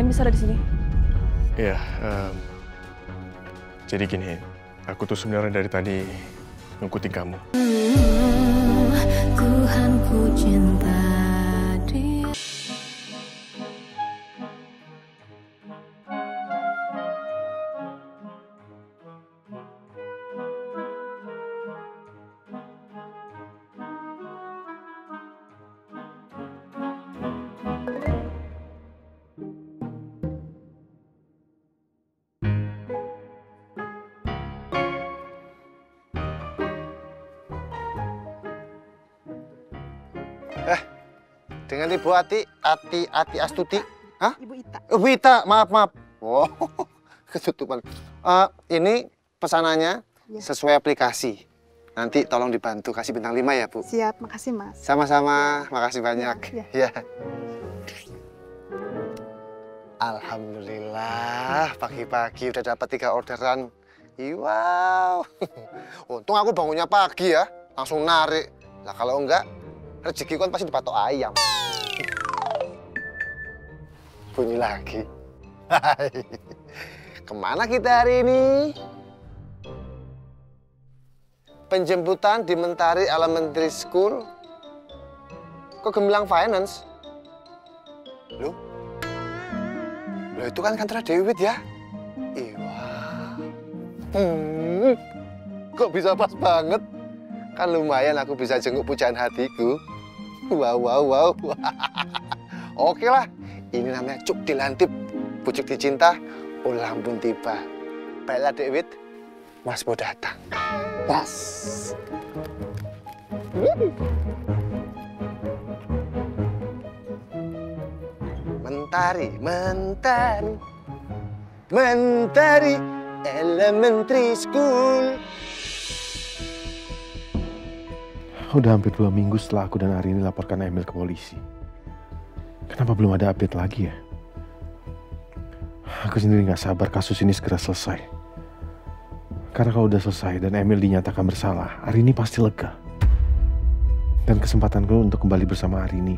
bisa ada di sini? Iya, jadi gini, aku tuh sebenarnya dari tadi ngikutin kamu. Tuhan ku cinta dia. Dengan Ibu Ati Astuti. Hah? Ibu Ita. Ibu Ita, maaf. Oh, ketutupan. Ini pesanannya sesuai aplikasi. Nanti tolong dibantu kasih bintang 5 ya, Bu. Siap, makasih Mas. Sama-sama, makasih banyak. Ya. Alhamdulillah, pagi-pagi udah dapat 3 orderan. Wow. Untung aku bangunnya pagi ya, langsung narik. Lah kalau enggak, rezeki kan pasti dipatok ayam. Bunyi lagi. Kemana kita hari ini? Penjemputan di Mentari Elementary School. Kok gemilang finance? Loh? Loh itu kan kantor Dewi ya? Iya. Kok bisa pas banget? Kan lumayan aku bisa jenguk pujaan hatiku. Wow. Oke lah, ini namanya cuk dilantip, pucuk dicinta, ulang pun tiba. Baiklah Dewit, Mas mau datang. Pas. Mentari Elementary School. Udah hampir 2 minggu setelah aku dan Arini laporkan Emil ke polisi. Kenapa belum ada update lagi ya? Aku sendiri nggak sabar kasus ini segera selesai. Karena kalau udah selesai dan Emil dinyatakan bersalah, Arini pasti lega. Dan kesempatanku untuk kembali bersama Arini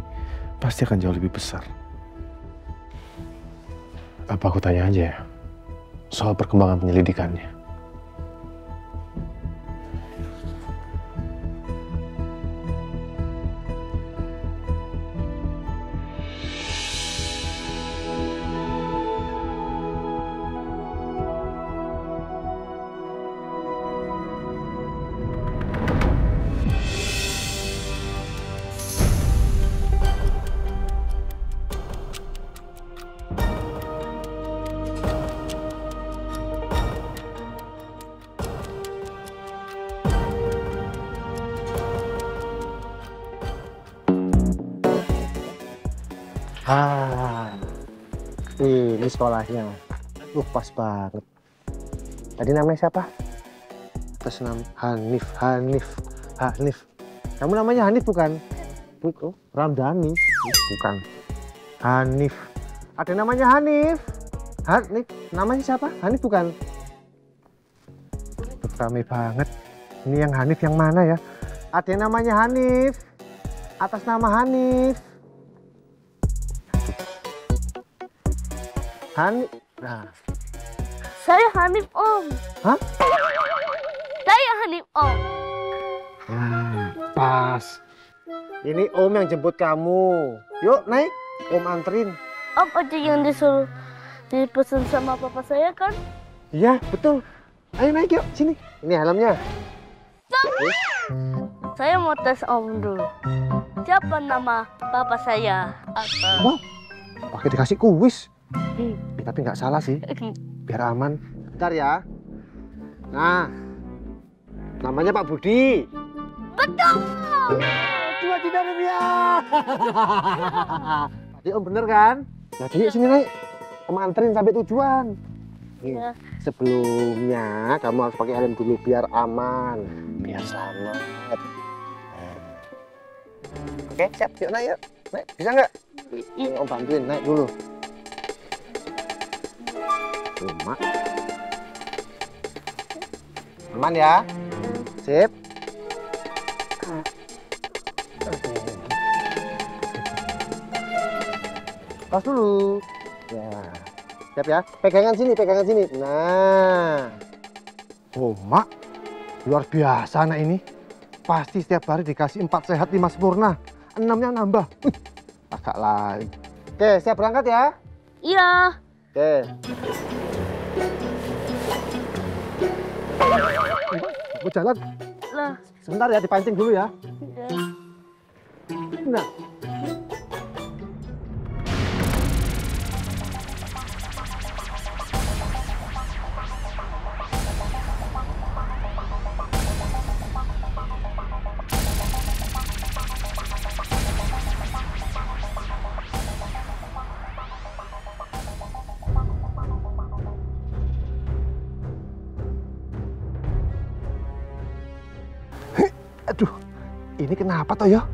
pasti akan jauh lebih besar. Apa aku tanya aja ya soal perkembangan penyelidikannya? Ini sekolahnya. Pas banget. Tadi namanya siapa? Atas nama Hanif. Kamu namanya Hanif bukan? Oh, Ramdhani. Bukan. Hanif. Ada namanya Hanif. Hanif. Namanya siapa? Hanif bukan? Rame banget. Ini yang Hanif yang mana ya? Ada yang namanya Hanif. Atas nama Hanif. Hanif. Nah. Saya Hanif, Om. Hah? Saya Hanif, Om. Pas. Ini Om yang jemput kamu. Yuk naik, Om anterin. Om aja yang disuruh dipesan sama papa saya kan? Iya, betul. Ayo naik yuk, sini. Ini helmnya. Saya mau tes Om dulu. Siapa nama papa saya? Wow, pakai dikasih kuis. Tapi nggak salah sih, biar aman. Bentar ya. Nah, namanya Pak Budi. Betul. 2 juta rupiah. Tadi Om bener kan? Jadi yuk sini naik. Om anterin sampai tujuan. Ya. Sebelumnya kamu harus pakai helm dulu biar aman, biar selamat. Oke, siap. Yuk naik yuk. Naik, bisa nggak? Om bantuin naik dulu. Cuma aman ya, sip. Tas dulu. Ya, siap ya. Pegangan sini, pegangan sini. Nah. Oh, Mak. Luar biasa anak ini. Pasti setiap hari dikasih 4 sehat 5 sempurna. 6-nya nambah. Agak lain. Oke, siap berangkat ya. Iya. Oke. Aku jalan. Lah. Sebentar ya, dipancing dulu ya. Nah. Aduh, ini kenapa toh ya?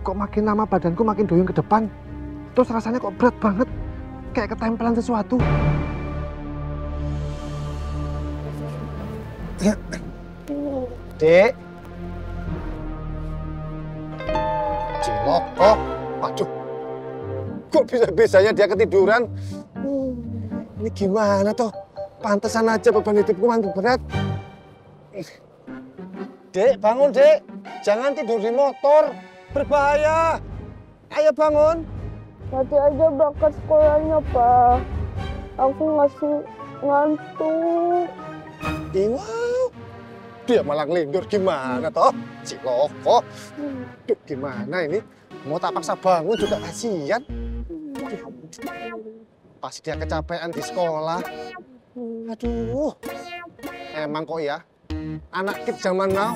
Kok makin lama badanku makin doyong ke depan? Terus rasanya kok berat banget, kayak ketempelan sesuatu. Dek. Cilok kok. Waduh. Kok bisa-bisanya dia ketiduran? Ini gimana toh? Pantesan aja beban hidupku makin berat. Dek, bangun, Dek. Jangan tidur di motor. Berbahaya. Ayo bangun. Nanti aja berangkat sekolahnya, Pak. Aku masih ngantuk. Wow. Dia malah ngelindur gimana toh? Si Loko. Duh, gimana ini? Mau tak paksa bangun juga kasihan. Pasti dia kecapean di sekolah. Aduh. Emang kok ya? Anak kid zaman now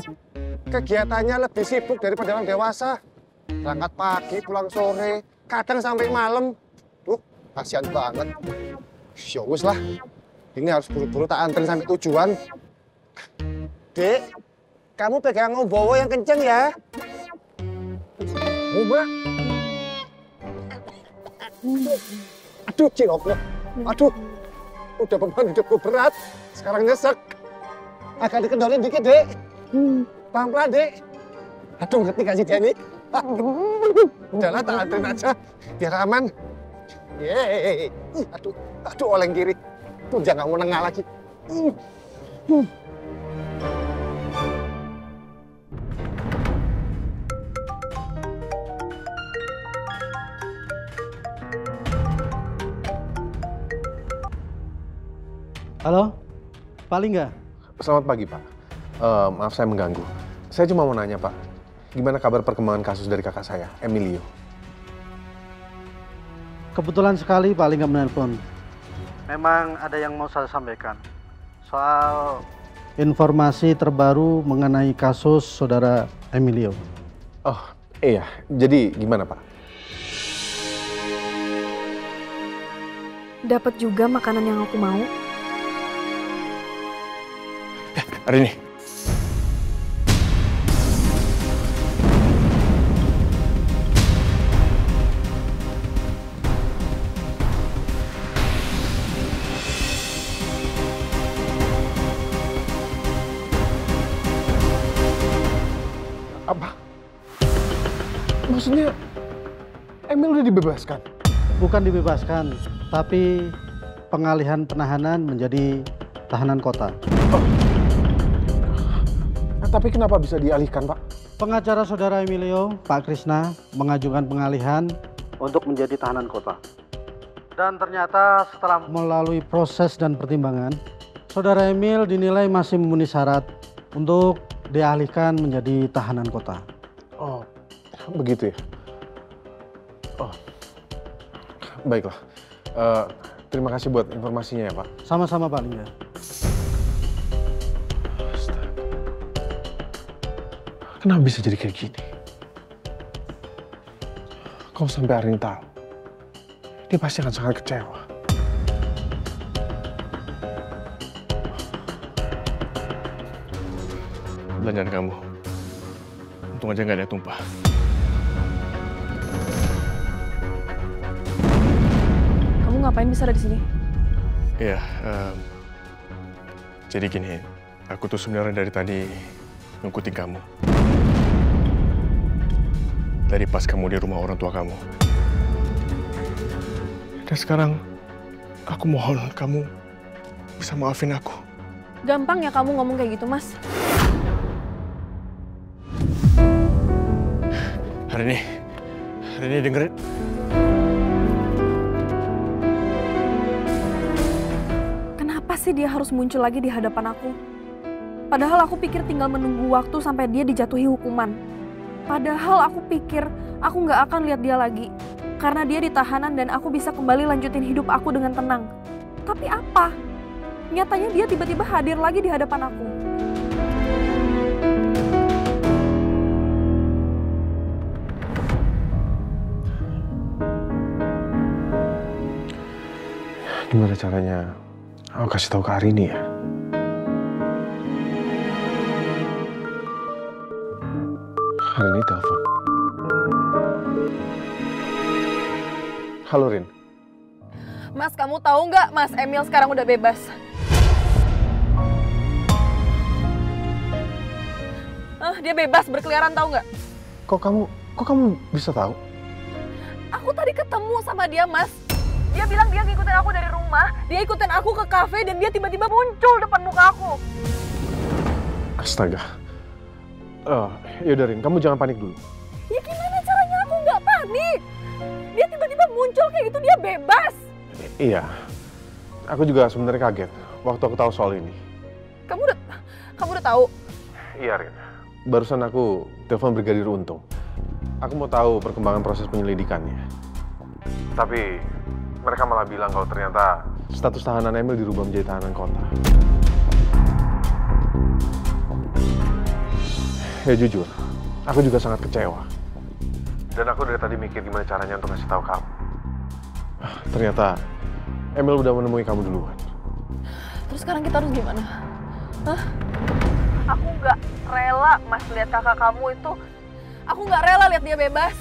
kegiatannya lebih sibuk daripada orang dewasa. Berangkat pagi, pulang sore, kadang sampai malam. Tuh, kasihan banget. Ya wis lah. Ini harus buru-buru tak anterin sampai tujuan. Dek, kamu pegang ngombowo yang kenceng ya. Mbak. Aduh, Ciloko. Aduh, udah beban hidupku berat. Sekarang nyesek. Agak dikendorin dikit, Dek. Pelan-pelan, Dek. Aduh, ngerti gak sih dia ini? Udahlah, tak anterin aja. Biar aman. Yeay. Aduh, oleng kiri. Tuh, jangan mau nengah lagi. Halo, Pak Lingga? Selamat pagi, Pak. Maaf saya mengganggu. Saya cuma mau nanya, Pak. Gimana kabar perkembangan kasus dari kakak saya, Emilio? Kebetulan sekali Pak Lingga menelpon. Memang ada yang mau saya sampaikan. Soal informasi terbaru mengenai kasus saudara Emilio. Oh, iya. Jadi gimana, Pak? Dapat juga makanan yang aku mau. Hari ini. Apa? Maksudnya Emil udah dibebaskan? Bukan dibebaskan, tapi pengalihan penahanan menjadi tahanan kota. Oh. Tapi kenapa bisa dialihkan, Pak? Pengacara saudara Emilio, Pak Krisna, mengajukan pengalihan untuk menjadi tahanan kota. Dan ternyata setelah melalui proses dan pertimbangan, saudara Emil dinilai masih memenuhi syarat untuk dialihkan menjadi tahanan kota. Oh, begitu ya? Oh, baiklah. Terima kasih buat informasinya ya, Pak. Sama-sama, Pak Lingga. Kenapa bisa jadi kayak gini? Kalau sampai Arin tahu, dia pasti akan sangat kecewa. Belanjaan kamu. Untung aja nggak ada tumpah. Kamu ngapain bisa ada di sini? Iya, jadi gini, aku tuh sebenarnya dari tadi ngikutin kamu. Dari pas kamu di rumah orang tua kamu. Dan sekarang Aku mohon kamu bisa maafin aku. Gampang ya kamu ngomong kayak gitu, Mas. Hari ini dengerin. Kenapa sih dia harus muncul lagi di hadapan aku? Padahal aku pikir tinggal menunggu waktu sampai dia dijatuhi hukuman. Padahal aku pikir aku nggak akan lihat dia lagi. Karena dia ditahanan dan aku bisa kembali lanjutin hidup aku dengan tenang. Tapi apa? Nyatanya dia tiba-tiba hadir lagi di hadapan aku. Gimana caranya aku kasih tahu ke Arini ya? Arini telepon. Halo Rin. Mas, kamu tahu nggak Mas Emil sekarang udah bebas? Dia bebas berkeliaran, tahu nggak? Kok kamu bisa tahu? Aku tadi ketemu sama dia, Mas. Dia bilang dia ngikutin aku dari rumah, dia ikutin aku ke kafe dan dia tiba-tiba muncul depan muka aku. Astaga. Yaudah Rin, kamu jangan panik dulu. Ya gimana caranya aku nggak panik? Dia tiba-tiba muncul kayak gitu, dia bebas. Iya, aku juga sebenarnya kaget waktu aku tahu soal ini. Kamu udah tahu? Iya Rin, barusan aku telepon Brigadir Untung. Aku mau tahu perkembangan proses penyelidikannya. Tapi mereka malah bilang kalau ternyata status tahanan Emil dirubah menjadi tahanan kota. Ya jujur, aku juga sangat kecewa. Dan aku dari tadi mikir gimana caranya untuk kasih tahu kamu. Ternyata Emil udah menemui kamu duluan. Terus sekarang kita harus gimana? Aku nggak rela, Mas, lihat kakak kamu itu. Aku nggak rela lihat dia bebas.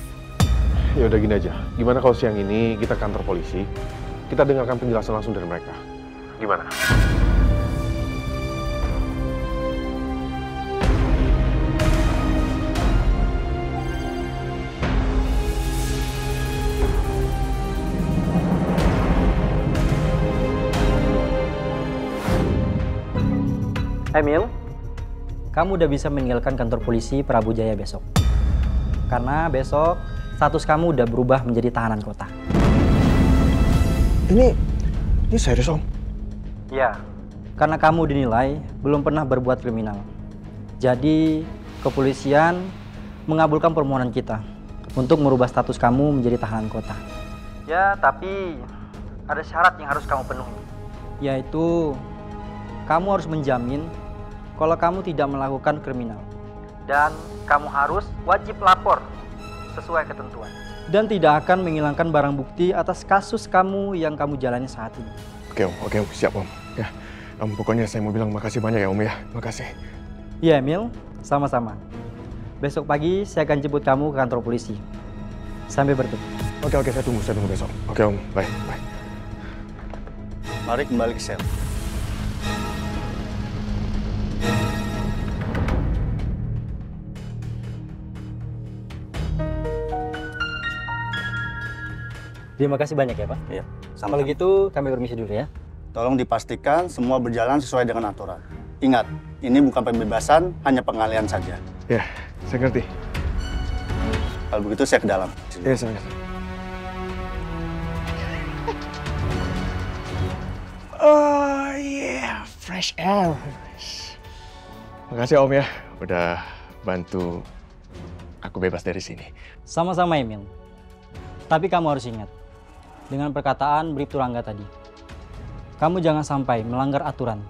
Ya udah gini aja. Gimana kalau siang ini kita ke kantor polisi, kita dengarkan penjelasan langsung dari mereka. Gimana? Emil, kamu udah bisa meninggalkan kantor polisi Prabu Jaya besok. Karena besok status kamu udah berubah menjadi tahanan kota. Ini serius Om? Ya, karena kamu dinilai belum pernah berbuat kriminal. Jadi kepolisian mengabulkan permohonan kita untuk merubah status kamu menjadi tahanan kota. Ya, tapi ada syarat yang harus kamu penuhi. Yaitu kamu harus menjamin kalau kamu tidak melakukan kriminal. Dan kamu harus wajib lapor sesuai ketentuan. Dan tidak akan menghilangkan barang bukti atas kasus kamu yang kamu jalani saat ini. Oke Om, siap Om. Ya, pokoknya saya mau bilang makasih banyak ya Om ya. Makasih. Iya Emil, sama-sama. Besok pagi saya akan jemput kamu ke kantor polisi. Sampai bertemu. Oke, saya tunggu besok. Oke Om, bye. Mari kembali ke sel. Terima kasih banyak ya Pak. Iya. Kalau gitu kami permisi dulu ya. Tolong dipastikan semua berjalan sesuai dengan aturan. Ingat, ini bukan pembebasan, hanya pengalihan saja. Ya, saya ngerti. Kalau begitu saya ke dalam. Iya, saya ngerti. Oh yeah, fresh air. Makasih Om ya, udah bantu aku bebas dari sini. Sama-sama Emil. Tapi kamu harus ingat, dengan perkataan Bribtu Rangga tadi, kamu jangan sampai melanggar aturan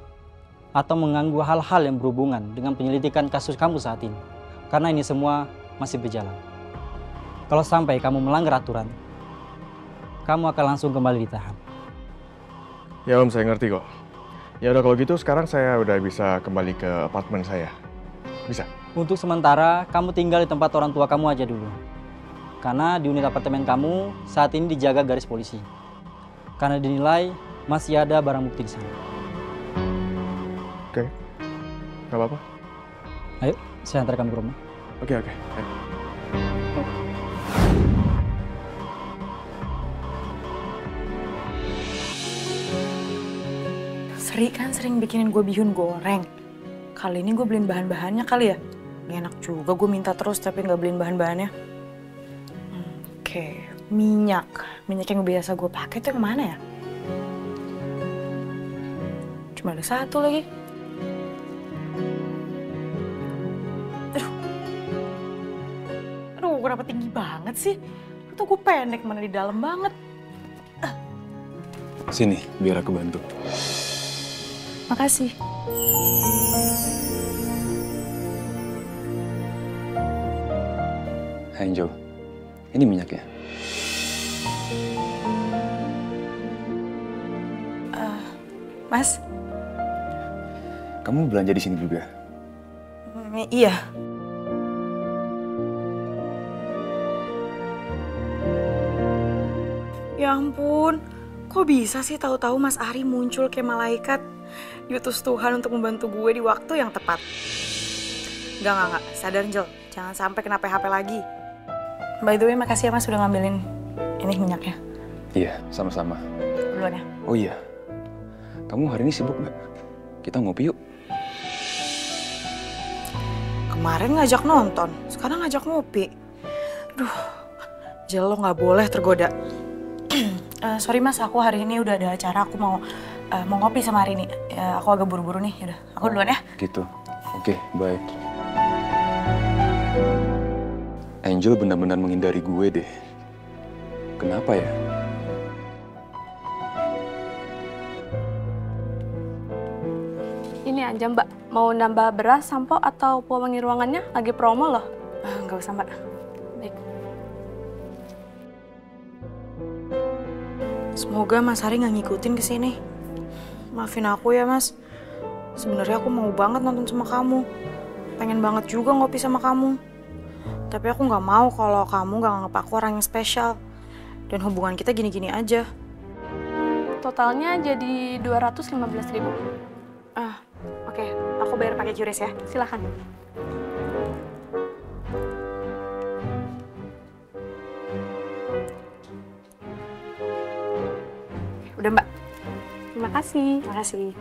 atau mengganggu hal-hal yang berhubungan dengan penyelidikan kasus kamu saat ini. Karena ini semua masih berjalan. Kalau sampai kamu melanggar aturan, kamu akan langsung kembali ditahan. Ya Om, saya ngerti kok. Ya udah kalau gitu sekarang saya udah bisa kembali ke apartemen saya. Bisa? Untuk sementara, kamu tinggal di tempat orang tua kamu aja dulu. Karena di unit apartemen kamu saat ini dijaga garis polisi. Karena dinilai masih ada barang bukti di sana. Oke, nggak apa-apa. Ayo, saya antar kamu ke rumah. Oke. Ayo. Ari kan sering bikinin gue bihun goreng. Kali ini gue beliin bahan-bahannya kali ya. Gak enak juga gue minta terus tapi gak beliin bahan-bahannya. Oke, minyak. Minyak yang biasa gue pakai tuh yang mana ya? Cuma ada satu lagi. Aduh, kenapa tinggi banget sih? Tuh gue pendek, mana di dalam banget. Sini, biar aku bantu. Makasih. Angel, ini minyaknya. Mas? Kamu belanja di sini juga? Iya. Ya ampun, kok bisa sih tahu-tahu Mas Ari muncul kayak malaikat, diutus Tuhan untuk membantu gue di waktu yang tepat. Enggak, sadar Angel, jangan sampai kena PHP lagi. By the way, makasih ya Mas sudah ngambilin ini minyaknya. Iya, sama-sama. Duluan ya. Oh iya, kamu hari ini sibuk nggak? Kita ngopi yuk. Kemarin ngajak nonton, sekarang ngajak ngopi. Duh, Jel lo nggak boleh tergoda. Sorry Mas, aku hari ini udah ada acara, aku mau ngopi sama hari ini. Aku agak buru-buru nih, yaudah aku duluan ya. Gitu, oke, bye. Angel benar-benar menghindari gue deh. Kenapa ya? Ini aja Mbak, mau nambah beras, sampo, atau pewangi ruangannya? Lagi promo loh. Nggak usah Mbak. Baik. Semoga Mas Hari nggak ngikutin ke sini. Maafin aku ya Mas. Sebenarnya aku mau banget nonton sama kamu. Pengen banget juga ngopi sama kamu. Tapi aku nggak mau kalau kamu nggak nganggap aku orang yang spesial. Dan hubungan kita gini-gini aja. Totalnya jadi 215.000. Oke, aku bayar pakai QRIS ya. Silakan. Udah Mbak. Terima kasih. Terima kasih.